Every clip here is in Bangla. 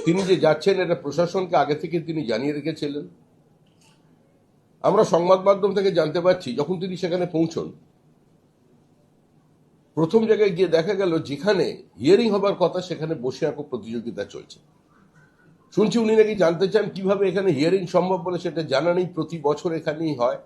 তিনি যে যাচ্ছেন এটা প্রশাসনকে আগে থেকে তিনি জানিয়ে রেখেছিলেন। আমরা সংবাদ মাধ্যম থেকে জানতে পারছি যখন তিনি সেখানে পৌঁছন, প্রথম জায়গায় গিয়ে দেখা গেল যেখানে হিয়ারিং হবার কথা সেখানে বসে আঁকো প্রতিযোগিতা চলছে। শুনছি উনি নাকি জানতে চান কিভাবে এখানে হিয়ারিং সম্ভব, বলে সেটা জানা নেই। প্রতি বছর এখানেই হয়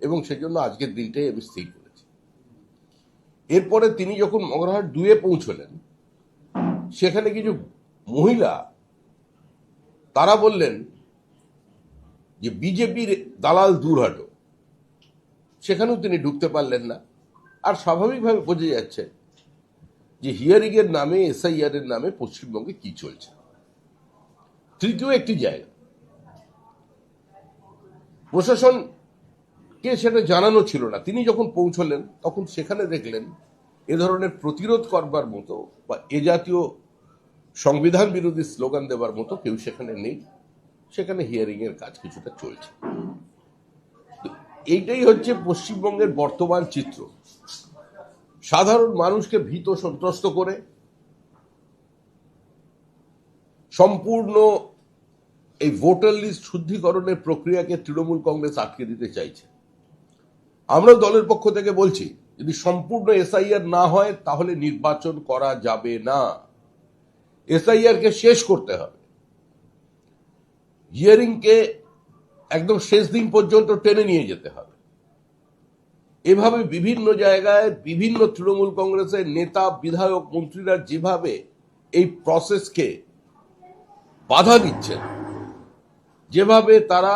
এবং সেজন্য আজকের দিনটাই আমি স্থির করেছি। এরপরে তিনি যখন মগরাহাট 2-এ পৌঁছলেন, সেখানে কিছু মহিলা তারা বললেন যে বিজেপির দালাল দূর হাটো। সেখানেও তিনি ঢুকতে পারলেন না। আর স্বাভাবিকভাবে বোঝা যাচ্ছে যে হিয়ারিং এর নামে, এসআইআর এর নামে পশ্চিমবঙ্গে কি চলছে। তৃতীয় একটি জায়গা প্রশাসনকে সেটা জানানো ছিল না। তিনি যখন পৌঁছলেন তখন সেখানে দেখলেন এ ধরনের প্রতিরোধ করবার মতো বা এ জাতীয় সংবিধান বিরোধী স্লোগান দেবার মতো কেউ সেখানে নেই। সেখানে হিয়ারিং এর কাজ কিছুটা চলছে। এইটাই হচ্ছে পশ্চিমবঙ্গের বর্তমান চিত্র। সাধারণ মানুষকে ভীত সন্ত্রস্ত করে সম্পূর্ণ এই ভোটার লিস্ট শুদ্ধিকরণের প্রক্রিয়াকে তৃণমূল কংগ্রেস আটকে দিতে চাইছে। আমরা দলের পক্ষ থেকে বলছি, যদি সম্পূর্ণ এসআইআর না হয় তাহলে নির্বাচন করা যাবে না। এসআইআর কে শেষ করতে হবে। হিয়ারিং কে একদম শেষ দিন পর্যন্ত টেনে নিয়ে যেতে হবে। এভাবে বিভিন্ন জায়গায় বিভিন্ন তৃণমূল কংগ্রেসের নেতা, বিধায়ক, মন্ত্রীরা যেভাবে এই প্রসেসকে বাধা দিচ্ছেন, যেভাবে তারা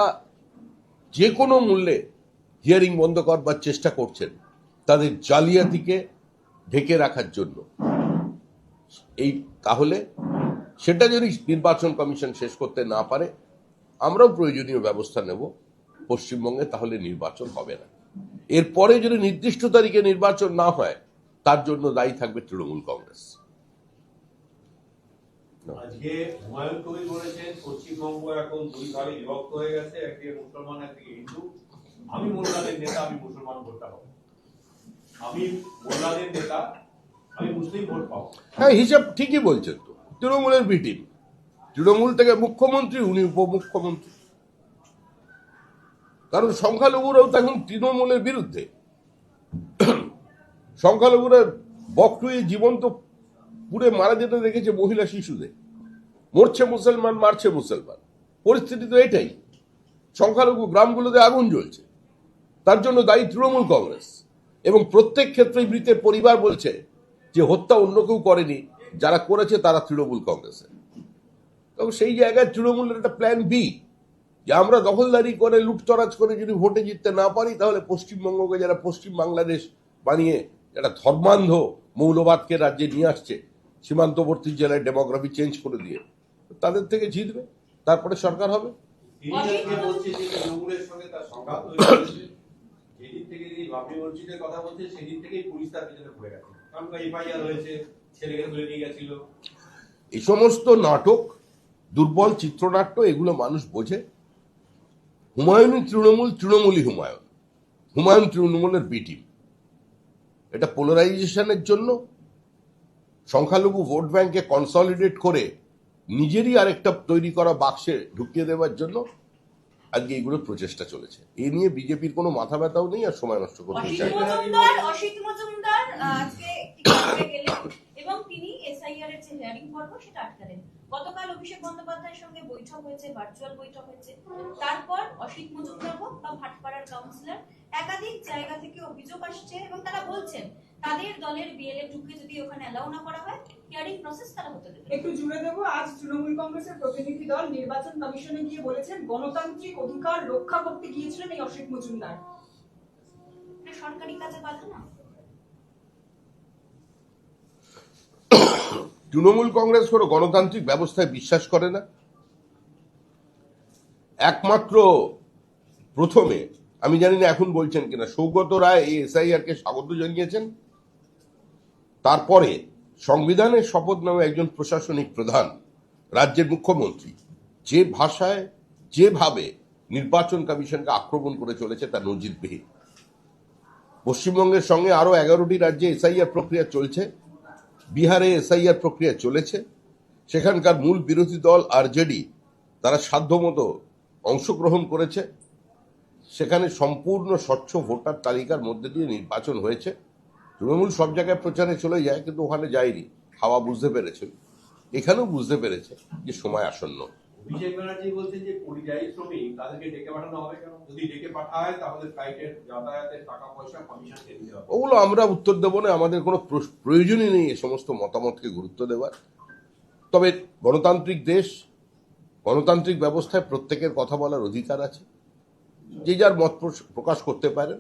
যে কোনো মূল্যে হিয়ারিং বন্ধ করবার চেষ্টা করছেন তাদের জালিয়াতিকে ঢেকে রাখার জন্য, এই তাহলে সেটা যদি নির্বাচন কমিশন শেষ করতে না পারে, আমরাও প্রয়োজনীয় ব্যবস্থা নেব পশ্চিমবঙ্গে, তাহলে নির্বাচন হবে না। এরপরে যদি নির্দিষ্ট তারিখে নির্বাচন না হয় তার জন্য দায়ী থাকবে তৃণমূল কংগ্রেস। আজকে হুমায়ুন কবির বলেছেন পশ্চিমবঙ্গ এখন দুই ভাগে বিভক্ত হয়ে গেছে, একদিকে মুসলমান একদিকে হিন্দু। আমি মোল্লাদের নেতা, আমি মুসলমান ভোট পাবো। আমি মোল্লাদের নেতা, আমি মুসলিম ভোট পাবো। হ্যাঁ, হিসাব ঠিকই বলছেন। তো তৃণমূলের বি টিম, তৃণমূল থেকে মুখ্যমন্ত্রী, উনি উপমুখ্যমন্ত্রী। কারণ সংখ্যালঘুরাও তো এখন তৃণমূলের বিরুদ্ধে। সংখ্যালঘুরা বকটুয়ে জীবন্ত পুড়ে মারা যেতে দেখেছে মহিলা শিশুদের। মরছে মুসলমান, মারছে মুসলমান। পরিস্থিতি তো এটাই। সংখ্যালঘু গ্রামগুলোতে আগুন জ্বলছে, তার জন্য দায়ী তৃণমূল কংগ্রেস। এবং প্রত্যেক ক্ষেত্রেই মৃতের পরিবার বলছে যে হত্যা অন্য কেউ করেনি, যারা করেছে তারা তৃণমূল কংগ্রেসের। তবে সেই জায়গায় তৃণমূলের একটা প্ল্যান বি, যে আমরা দখলদারি করে লুটতরাজ করে যদি ভোটে জিততে না পারি তাহলে পশ্চিমবঙ্গকে যারা পশ্চিম বাংলাদেশ বানিয়ে একটা ধর্মান্ধ মৌলবাদকে রাজ্যে নিয়ে আসছে, সীমান্তবর্তী জেলায় ডেমোগ্রাফি চেঞ্জ করে দিয়ে, তাদের থেকে জিতবে, তারপরে সরকার হবে। এই সমস্ত নাটক, দুর্বল চিত্রনাট্য, এগুলো মানুষ বোঝে। হুমায়ুনই তৃণমূল, তৃণমূলই হুমায়ুন, হুমায়ুন তৃণমূলের বি টিম। এটা পোলারাইজেশনের জন্য, সংখ্যালঘু ভোট ব্যাংকে কনসলিডেট করে নিজেরই আরেকটা তৈরি করা বাক্সে ঢুকিয়ে দেওয়ার জন্য আজকে এইগুলো প্রচেষ্টা চলেছে। এ নিয়ে বিজেপির কোনো মাথা ব্যথাও নেই, আর সময় নষ্ট করতে চাই না। অসিত মজুমদার আজকে গেলেন এবং তিনি এসআইআর এর যে হিয়ারিং পর্ব সেটা আটকালেন। গতকাল অভিষেক বন্দ্যোপাধ্যায়ের সঙ্গে বৈঠক হয়েছে, ভার্চুয়াল বৈঠক হয়েছে। তারপর অসিত মজুমদার হোক বা ভাটপাড়ার কাউন্সিলর, একাধিক জায়গা থেকে অভিযোগ আসছে এবং তারা বলছেন তাদের দলের বিএলএ টুকে যদি ওখানে অ্যালাউ না করা হয় হিয়ারিং প্রসেস তারা হতে দেবে। একটু জুড়ে দেবো, আজ তৃণমূল কংগ্রেসের প্রতিনিধি দল নির্বাচন কমিশনে গিয়ে বলেছেন গণতান্ত্রিক অধিকার রক্ষা করতে গিয়েছিলেন এই অসিত মজুমদার। এটা সরকারি কাজে বাধা না? তৃণমূল কংগ্রেস কোনো গণতান্ত্রিক ব্যবস্থায় বিশ্বাস করে না। একমাত্র প্রথমে, আমি জানি না এখন বলছেন কিনা, সৌগত রায় এই এসআইআর কে স্বাগত জানিয়েছেন। তারপরে সংবিধানের শপথ নামে একজন প্রশাসনিক প্রধান, রাজ্যের মুখ্যমন্ত্রী, যে ভাষায় যেভাবে নির্বাচন কমিশনকে আক্রমণ করে চলেছে তা নজিরবিহীন। পশ্চিমবঙ্গের সঙ্গে আরো 11টি রাজ্যে এসআইআর প্রক্রিয়া চলছে, বিহারে এসআইআর প্রক্রিয়া চলেছে। সেখানকার মূল বিরোধী দল আরজেডি তারা সাধ্যমতো অংশগ্রহণ করেছে। সেখানে সম্পূর্ণ স্বচ্ছ ভোটার তালিকার মধ্যে দিয়ে নির্বাচন হয়েছে। তৃণমূল সব জায়গায় প্রচারে চলে যায়, কিন্তু ওখানে যায়নি, হাওয়া বুঝতে পেরেছে। এখানেও বুঝতে পেরেছে যে সময় আসন্ন। অভিষেক ব্যানার্জি বলছেন যে পরিযায়ী শ্রমিক তাদেরকে ডেকে পাঠানো হবে কেন? যদি ডেকে পাঠায় তাহলে ফ্লাইটের যাতায়াতের টাকা পয়সা কমিশনকে দিতে হবে। ওগুলো আমরা উত্তর দেবো না, আমাদের কোনো প্রয়োজনই নেই এ সমস্ত মতামতকে গুরুত্ব দেওয়ার। তবে গণতান্ত্রিক দেশ, গণতান্ত্রিক ব্যবস্থায় প্রত্যেকের কথা বলার অধিকার আছে, যে যার মত প্রকাশ করতে পারেন।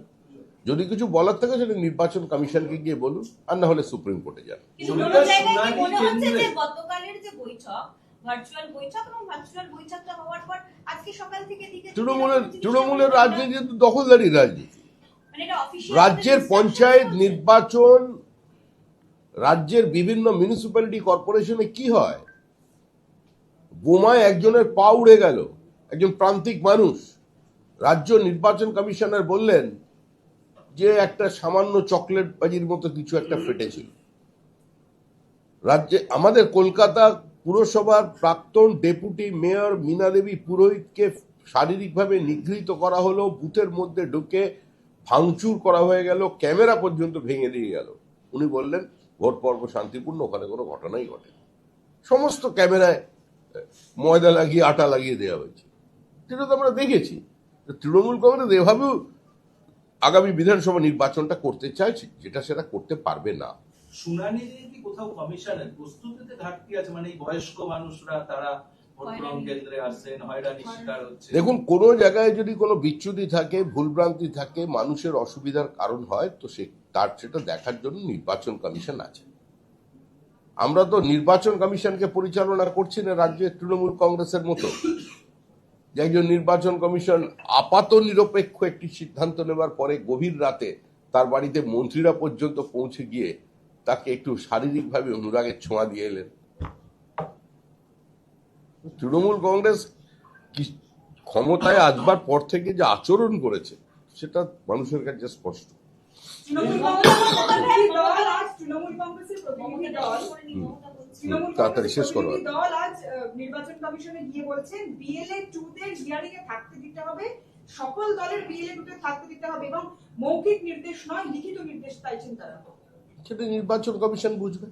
যদি কিছু বলার থাকে সেটা নির্বাচন কমিশনকে গিয়ে বলুন, আর না হলে সুপ্রিম কোর্টে যান। কিন্তু কোনো জায়গায় কি মনে হচ্ছে যে গতকালের যে বৈঠক, ভার্চুয়াল বৈঠক এবং ভার্চুয়াল বৈঠকটা হওয়ার পর আজকে সকাল থেকে দিকে তৃণমূলের রাজনীতি তো দখলদারি রাজনীতি। মানে এটা অফিশিয়াল রাজ্যের পঞ্চায়েত নির্বাচন, রাজ্যের বিভিন্ন মিউনিসিপ্যালিটি কর্পোরেশনে কি হয়? বোমায় একজনের পা উড়ে গেল, একজন প্রান্তিক মানুষ। রাজ্য নির্বাচন কমিশনার বললেন যে একটা সামান্য চকলেট বাজির মতো কিছু একটা ফেটেছিল। রাজ্যে আমাদের কলকাতা পুরসভার প্রাক্তন ডেপুটি মেয়র মীনা দেবী পুরোহিতকে শারীরিকভাবে নিগৃহীত করা হলো, বুথের মধ্যে ঢুকে ভাঙচুর করা হয়ে গেল, ক্যামেরা পর্যন্ত ভেঙে দিয়ে গেল। উনি বললেন ভোট পর্ব শান্তিপূর্ণ, ওখানে কোনো ঘটনাই ঘটে। সমস্ত ক্যামেরায় ময়দা লাগিয়ে আটা লাগিয়ে দেওয়া হয়েছে। সেটা তো আমরা দেখেছি। তৃণমূল কংগ্রেস এভাবেও আগামী বিধানসভা নির্বাচনটা করতে চাইছে, যেটা সেটা করতে পারবে না। শুনানি নিয়ে কি কোথাও কমিশনের প্রস্তুতিতে ঘাটতি আছে? মানে এই বয়স্ক মানুষরা তারা ভোট গ্রহণ কেন্দ্রে আসছেন, হয়রানির শিকার হচ্ছে। দেখুন, কোনো জায়গায় যদি কোনো বিচ্যুতি থাকে, ভুলভ্রান্তি থাকে, মানুষের অসুবিধার কারণ হয়, তো সেটা দেখার জন্য নির্বাচন কমিশন আছে। আমরা তো নির্বাচন কমিশনকে পরিচালনা করছি না রাজ্যের তৃণমূল কংগ্রেসের মতো, যে একজন নির্বাচন কমিশন আপাত নিরপেক্ষ একটি সিদ্ধান্ত নেবার পরে গভীর রাতে তার বাড়িতে মন্ত্রীরা পর্যন্ত পৌঁছে গিয়ে তাকে একটু শারীরিকভাবে অনুরাগের ছোঁয়া দিয়ে এলেন। তৃণমূল কংগ্রেস ক্ষমতায় আসবার পর থেকে যে আচরণ করেছে সেটা মানুষের কাছে স্পষ্ট। তাড়াতাড়ি শেষ করো। দল আজ নির্বাচন কমিশনে গিয়ে বলছেন বিএলএ 2 দের হিয়ারিং এ থাকতে দিতে হবে, সকল দলের বিএলএ 2 তে থাকতে দিতে হবে এবং মৌখিক নির্দেশ নয় লিখিত নির্দেশ চাইছেন তারা। সেটা নির্বাচন কমিশন বুঝবে।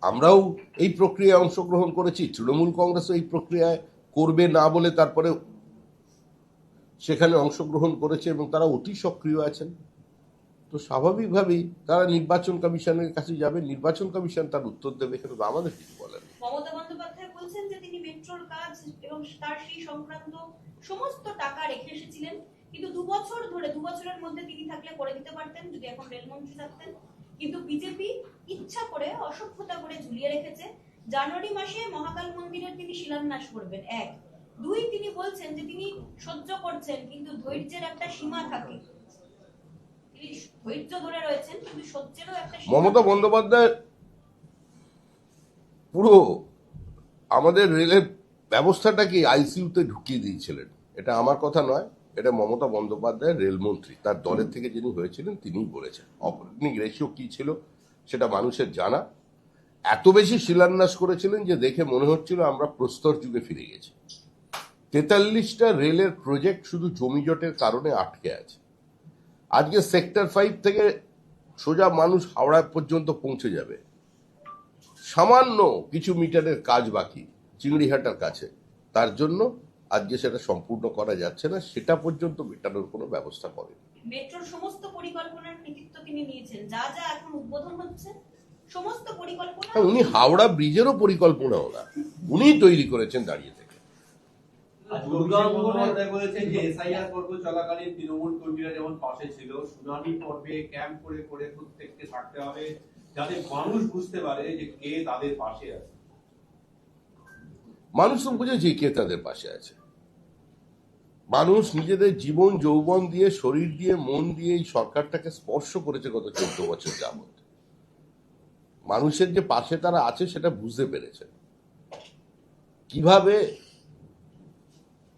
আমরাও এই প্রক্রিয়ায় অংশগ্রহণ করেছি, তৃণমূল কংগ্রেসও এই প্রক্রিয়ায় করবে না বলে তারপরে সেখানে অংশগ্রহণ করেছে এবং তারা অতি সক্রিয় আছেন। তো স্বাভাবিকভাবেই তারা নির্বাচন কমিশনের কাছে যাবে, নির্বাচন কমিশন তার উত্তর দেবে, কিন্তু আমাদের কিছু বলেন। মমতা বন্দ্যোপাধ্যায় বলছেন যে তিনি মেট্রোর কাজ এবং তার সেই সংক্রান্ত সমস্ত টাকা রেখে এসেছিলেন, কিন্তু 2 বছর ধরে 2 বছরের মধ্যে তিনি থাকলে করে দিতে পারতেন যদি এখন রেলমন্ত্রী থাকতেন। কিন্তু বিজেপি ইচ্ছা করে অসভ্যতা করে ঝুলিয়ে রেখেছে। জানুয়ারি মাসে মহাকাল মন্দিরের তিনি শিলান্যাস করবেন, 1। 2, তিনি বলছেন যে তিনি সহ্য করছেন, কিন্তু ধৈর্যের একটা সীমা থাকে। তিনি ধৈর্য ধরে রয়েছেন, কিন্তু সহ্যেরও একটা সীমা। মমতা বন্দ্যোপাধ্যায় পুরো আমাদের রেলের ব্যবস্থাটাকে আইসিইউতে ঢুকিয়ে দিয়েছিলেন। এটা আমার কথা নয়, এটা মমতা বন্দ্যোপাধ্যায় রেলমন্ত্রী, তার দলের থেকে যিনি হয়েছিলেন তিনিই বলেছেন। অপারেটিং রেশিও কি ছিল সেটা মানুষের জানা। এত বেশি শিলান্যাস করেছিলেন যে দেখে মনে হচ্ছিল আমরা প্রস্তর যুগে ফিরে গেছি। 43টা রেলের প্রজেক্ট শুধু জমিজটের কারণে আটকে আছে। আজকে সেক্টর 5 থেকে সোজা মানুষ হাওড়া পর্যন্ত পৌঁছে যাবে, সামান্য কিছু মিটারের কাজ বাকি চিংড়িহাটার কাছে, তার জন্য আজকে সেটা সম্পূর্ণ করা যাচ্ছে না, সেটা পর্যন্ত মেটানোর কোনো ব্যবস্থা করেনি। মেট্রোর সমস্ত পরিকল্পনার কৃতিত্ব তিনি নিয়েছেন, যা যা এখন উদ্বোধন হচ্ছে সমস্ত পরিকল্পনা। উনি হাওড়া ব্রিজেরও পরিকল্পনা উনি তৈরি করেছেন দাঁড়িয়ে থেকে। অভিষেক বন্দ্যোপাধ্যায় বলেছেন যে এসআইআর পর্ব চলাকালীন তৃণমূল কর্মীরা যেমন পাশে ছিল, শুনানি পর্বে ক্যাম্প করে করে প্রত্যেককে থাকতে হবে যাতে মানুষ বুঝতে পারে যে কে তাদের পাশে আছে। মানুষ তো বুঝেছে কে তাদের পাশে আছে। মানুষ নিজেদের জীবন যৌবন দিয়ে, শরীর দিয়ে, মন দিয়ে এই সরকারটাকে স্পর্শ করেছে গত 14 বছর যাবত। মানুষের যে পাশে তারা আছে সেটা বুঝতে পেরেছে। কিভাবে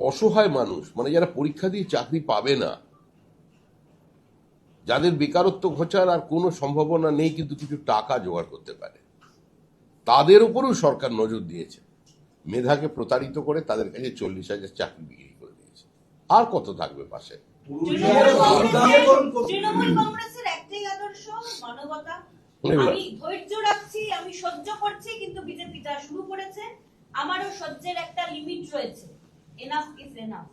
অসহায় মানুষ, মানে যারা পরীক্ষা দিয়ে চাকরি পাবে না, যাদের বেকারত্ব ঘোচার আর কোনো সম্ভাবনা নেই, কিন্তু কিছু টাকা জোগাড় করতে পারে, তাদের উপরেও সরকার নজর দিয়েছে, মেধাকে প্রতারিত করে তাদের কাছে 40,000 চাকরি বিক্রি করে দিয়েছে। আর কত থাকবে পাশে? তৃণমূল কংগ্রেসের একটাই আদর্শ, মানবতা। আমি ধৈর্য রাখছি, আমি সহ্য করছি, কিন্তু বিজেপি যা শুরু করেছে আমারও সহ্যের একটা লিমিট রয়েছে। Enough is enough.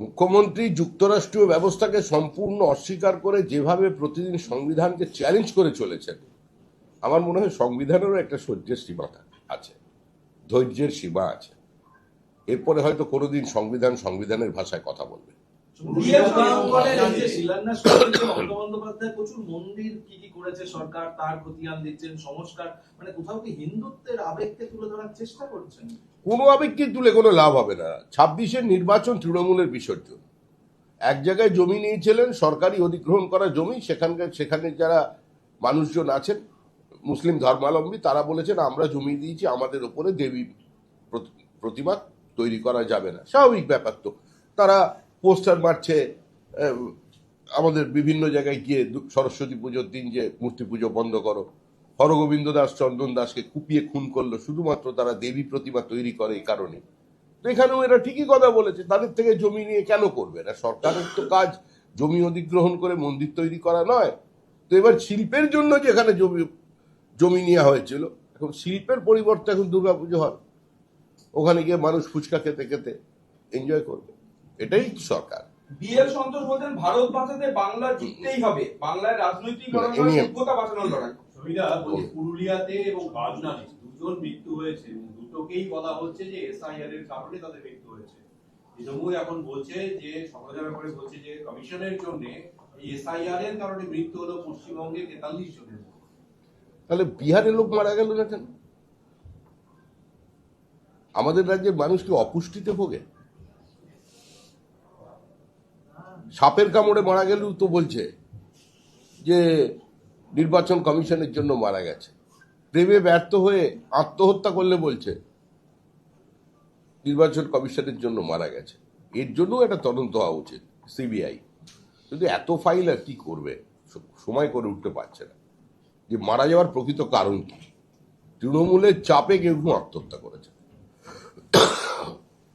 মুখ্যমন্ত্রী যুক্তরাষ্ট্রীয় ব্যবস্থাকে সম্পূর্ণ অস্বীকার করে যেভাবে প্রতিদিন সংবিধানকে চ্যালেঞ্জ করে চলেছেন, আমার মনে হয় সংবিধানেরও একটা সহ্যের সীমা আছে, ধৈর্যের সীমা আছে। এরপরে হয়তো কোনোদিন সংবিধানের ভাষায় কথা বলবে। শিলান্যাস করেছে মমতা বন্দ্যোপাধ্যায়, প্রচুর মন্দির কি কি করেছে সরকার, তার খতিয়ান দিচ্ছেন, সংস্কার, মানে কোথাও কি হিন্দুত্বের আবেগকে তুলে ধরার চেষ্টা করছেন? কোনো আবেগকে তুলে কোনো লাভ হবে না। 26-এর নির্বাচন তৃণমূলের বিসর্জন। এক জায়গায় জমি নিয়েছিলেন, সরকারি অধিগ্রহণ করা জমি, সেখানে যারা মানুষজন আছেন মুসলিম ধর্মাবলম্বী, তারা বলেছেন আমরা জমি দিয়েছি, আমাদের উপরে দেবী প্রতিমা তৈরি করা যাবে না। স্বাভাবিক ব্যাপার তো। তারা পোস্টার মারছে, আমাদের বিভিন্ন জায়গায় গিয়ে সরস্বতী পুজোর দিন যে মূর্তি পুজো বন্ধ করো। হরগোবিন্দ দাস, চন্দন দাসকে কুপিয়ে খুন করলো শুধুমাত্র তারা দেবী প্রতিমা তৈরি করে এই কারণে। তো এখানেও এরা ঠিকই কথা বলেছে, তাদের থেকে জমি নিয়ে কেন করবে না? সরকারের তো কাজ জমি অধিগ্রহণ করে মন্দির তৈরি করা নয়। তো এবার শিল্পের জন্য যেখানে জমি নেওয়া হয়েছিল, এখন শিল্পের পরিবর্তে এখন দুর্গাপুজো হয়, ওখানে গিয়ে মানুষ ফুচকা খেতে খেতে এনজয় করবে। এটাই সরকার। বিএল সন্তোষ বলতেন ভারত বাঁচাতে বাংলা জিততেই হবে, বাংলার রাজনৈতিকরণ করে সভ্যতা বাঁচানোর লড়াই। সুবিধা বলছি, পুরুলিয়াতে এবং বাগনানে দুজন মৃত্যু হয়েছে, দুটোকেই বলা হচ্ছে যে এসআইআর এর কারণে তাদের মৃত্যু হয়েছে। তৃণমূল এখন বলছে যে সমালোচনা করে বলছে যে কমিশনের জন্য এসআইআর এর কারণে মৃত্যু হলো পশ্চিমবঙ্গে 43 জনের। তাহলে বিহারে লোক মারা গেল না কেন? আমাদের রাজ্যের মানুষ কি অপুষ্টিতে ভোগে? সাপের কামড়ে মারা গেলেও তো বলছে যে নির্বাচন কমিশনের জন্য মারা গেছে। প্রেমে ব্যর্থ হয়ে আত্মহত্যা করলে বলছে নির্বাচন কমিশনের জন্য মারা গেছে। এর জন্য একটা তদন্ত হওয়া উচিত, সিবিআই। কিন্তু এত ফাইল আর কি করবে, সময় করে উঠতে পারছে না যে মারা যাওয়ার প্রকৃত কারণ কি। তৃণমূলের চাপে কেউ আত্মহত্যা করেছে।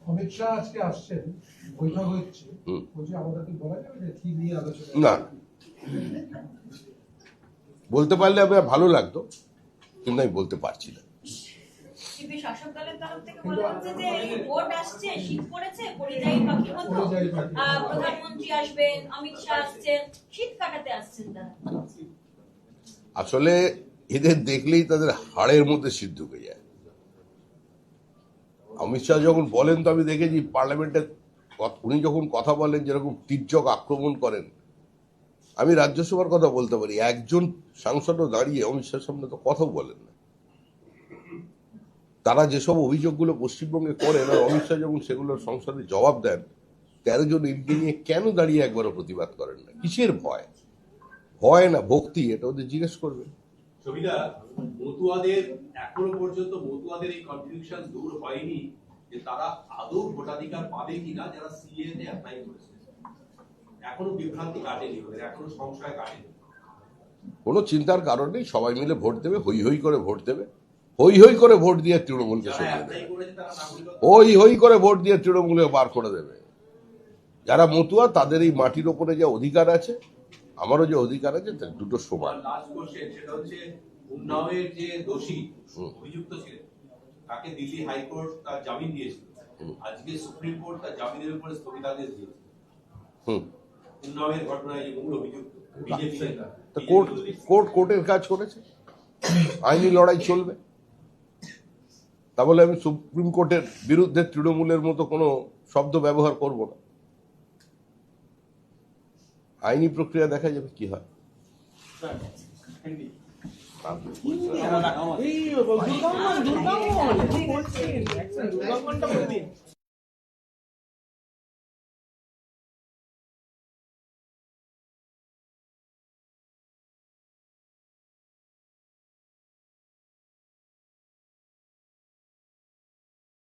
অমিত শাহ আজকে আসছেন, বৈঠক হচ্ছে, বলছে আমাদেরকে বলা যাবে যে কি নিয়ে আলোচনা? না, বলতে পারলে আমি ভালো লাগতো, কিন্তু আমি বলতে পারছি না। শাসক দলের তরফ থেকে বলা হচ্ছে যে ভোট আসছে, শীত পড়েছে, পরিযায়ী পাখির মতো প্রধানমন্ত্রী আসবেন, অমিত শাহ আসছেন, শীত কাটাতে আসছেন তারা। আসলে এদের দেখলেই তাদের হাড়ের মধ্যে শীত ঢুকে যায়। অমিত শাহ যখন বলেন, তো আমি দেখেছি পার্লামেন্টে উনি যখন কথা বলেন যেরকম তীর্যক আক্রমণ করেন। আমি রাজ্যসভার কথা বলতে পারি, একজন সাংসদও দাঁড়িয়ে অমিত শাহের সামনে তো কথাও বলেন না। তারা যেসব অভিযোগগুলো পশ্চিমবঙ্গে করেন, আর অমিত শাহ যখন সেগুলোর সংসদে জবাব দেন, 13 জন এমপি নিয়ে কেন দাঁড়িয়ে একবারও প্রতিবাদ করেন না? কিসের ভয়? ভয় না ভক্তি, এটা ওদের জিজ্ঞেস করবে। সুবিধা, মতুয়াদের এখনো পর্যন্ত মতুয়াদের এই কনফিউশন দূর হয়নি যে তারা আদৌ ভোটাধিকার পাবে কিনা যারা সিএ তে অ্যাপ্লাই করেছে। এখনো বিভ্রান্তি কাটেনি ওদের, এখনো সংশয় কাটেনি। কোনো চিন্তার কারণ নেই, সবাই মিলে ভোট দেবে, হই হই করে ভোট দেবে, হই হই করে ভোট দিয়ে তৃণমূলকে সরিয়ে দেবে, হই হই করে ভোট দিয়ে তৃণমূলে বার করে দেবে। যারা মতুয়া তাদের এই মাটির ওপরে যে অধিকার আছে, আমারও যে অধিকার আছে, দুটো সমান। লাস্ট কোশ্চেন, সেটা হচ্ছে উন্নাওয়ের যে দোষী অভিযুক্ত ছিলেন, তাকে দিল্লি হাইকোর্ট তার জামিন দিয়েছিল। আজকে সুপ্রিম কোর্ট তার জামিনের উপরে স্থগিতাদেশ দিয়েছে। উন্নাওয়ের ঘটনায় যে মূল অভিযুক্ত বিজেপি নেতা, কোর্টের কাজ করেছে, আইনি লড়াই চলবে। তা বলে আমি সুপ্রিম কোর্টের বিরুদ্ধে তৃণমূলের মতো কোনো শব্দ ব্যবহার করব না। আইনি প্রক্রিয়া দেখা যাবে কি হয়। দুর্গামন